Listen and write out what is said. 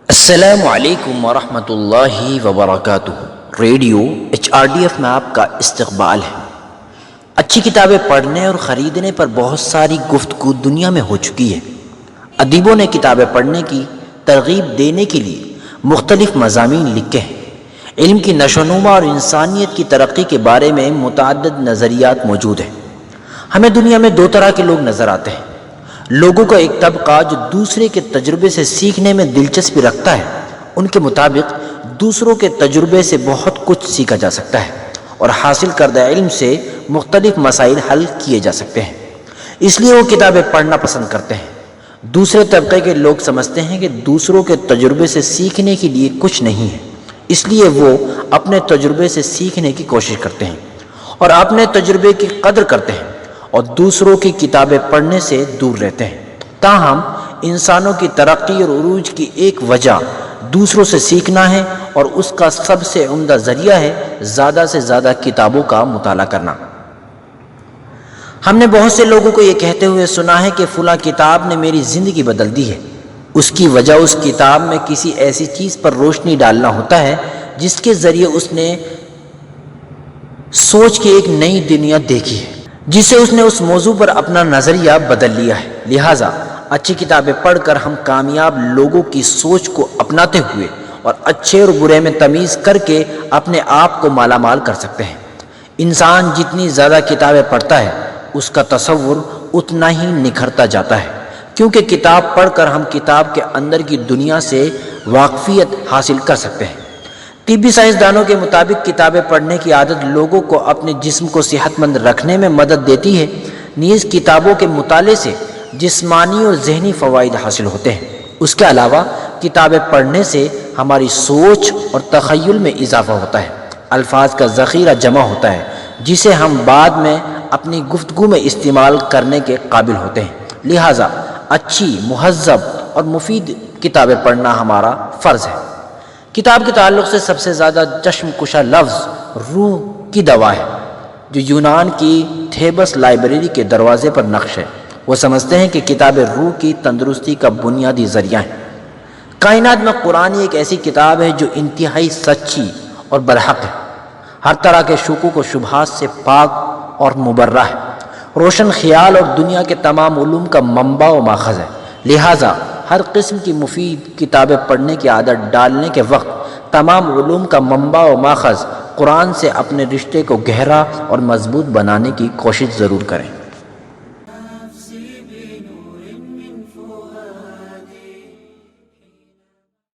السلام علیکم ورحمۃ اللہ وبرکاتہ۔ ریڈیو HRDF میں آپ کا استقبال ہے۔ اچھی کتابیں پڑھنے اور خریدنے پر بہت ساری گفتگو دنیا میں ہو چکی ہے۔ ادیبوں نے کتابیں پڑھنے کی ترغیب دینے کے لیے مختلف مضامین لکھے ہیں۔ علم کی نشوونما اور انسانیت کی ترقی کے بارے میں متعدد نظریات موجود ہیں۔ ہمیں دنیا میں دو طرح کے لوگ نظر آتے ہیں۔ لوگوں کا ایک طبقہ جو دوسرے کے تجربے سے سیکھنے میں دلچسپی رکھتا ہے، ان کے مطابق دوسروں کے تجربے سے بہت کچھ سیکھا جا سکتا ہے اور حاصل کردہ علم سے مختلف مسائل حل کیے جا سکتے ہیں، اس لیے وہ کتابیں پڑھنا پسند کرتے ہیں۔ دوسرے طبقے کے لوگ سمجھتے ہیں کہ دوسروں کے تجربے سے سیکھنے کے لیے کچھ نہیں ہے، اس لیے وہ اپنے تجربے سے سیکھنے کی کوشش کرتے ہیں اور اپنے تجربے کی قدر کرتے ہیں اور دوسروں کی کتابیں پڑھنے سے دور رہتے ہیں۔ تاہم انسانوں کی ترقی اور عروج کی ایک وجہ دوسروں سے سیکھنا ہے اور اس کا سب سے عمدہ ذریعہ ہے زیادہ سے زیادہ کتابوں کا مطالعہ کرنا۔ ہم نے بہت سے لوگوں کو یہ کہتے ہوئے سنا ہے کہ فلاں کتاب نے میری زندگی بدل دی ہے۔ اس کی وجہ اس کتاب میں کسی ایسی چیز پر روشنی ڈالنا ہوتا ہے جس کے ذریعے اس نے سوچ کی ایک نئی دنیا دیکھی ہے، جس سے اس نے اس موضوع پر اپنا نظریہ بدل لیا ہے۔ لہٰذا اچھی کتابیں پڑھ کر ہم کامیاب لوگوں کی سوچ کو اپناتے ہوئے اور اچھے اور برے میں تمیز کر کے اپنے آپ کو مالا مال کر سکتے ہیں۔ انسان جتنی زیادہ کتابیں پڑھتا ہے اس کا تصور اتنا ہی نکھرتا جاتا ہے، کیونکہ کتاب پڑھ کر ہم کتاب کے اندر کی دنیا سے واقفیت حاصل کر سکتے ہیں۔ طبی سائنسدانوں کے مطابق کتابیں پڑھنے کی عادت لوگوں کو اپنے جسم کو صحت مند رکھنے میں مدد دیتی ہے۔ نیز کتابوں کے مطالعے سے جسمانی اور ذہنی فوائد حاصل ہوتے ہیں۔ اس کے علاوہ کتابیں پڑھنے سے ہماری سوچ اور تخیل میں اضافہ ہوتا ہے، الفاظ کا ذخیرہ جمع ہوتا ہے جسے ہم بعد میں اپنی گفتگو میں استعمال کرنے کے قابل ہوتے ہیں۔ لہٰذا اچھی، مہذب اور مفید کتابیں پڑھنا ہمارا فرض ہے۔ کتاب کے تعلق سے سب سے زیادہ چشم کشا لفظ روح کی دوا ہے، جو یونان کی تھیبس لائبریری کے دروازے پر نقش ہے۔ وہ سمجھتے ہیں کہ کتابیں روح کی تندرستی کا بنیادی ذریعہ ہیں۔ کائنات میں قرآن ایک ایسی کتاب ہے جو انتہائی سچی اور برحق ہے، ہر طرح کے شکوک و شبہات سے پاک اور مبرہ ہے، روشن خیال اور دنیا کے تمام علوم کا منبع و ماخذ ہے۔ لہٰذا ہر قسم کی مفید کتابیں پڑھنے کی عادت ڈالنے کے وقت تمام علوم کا منبع و ماخذ قرآن سے اپنے رشتے کو گہرا اور مضبوط بنانے کی کوشش ضرور کریں۔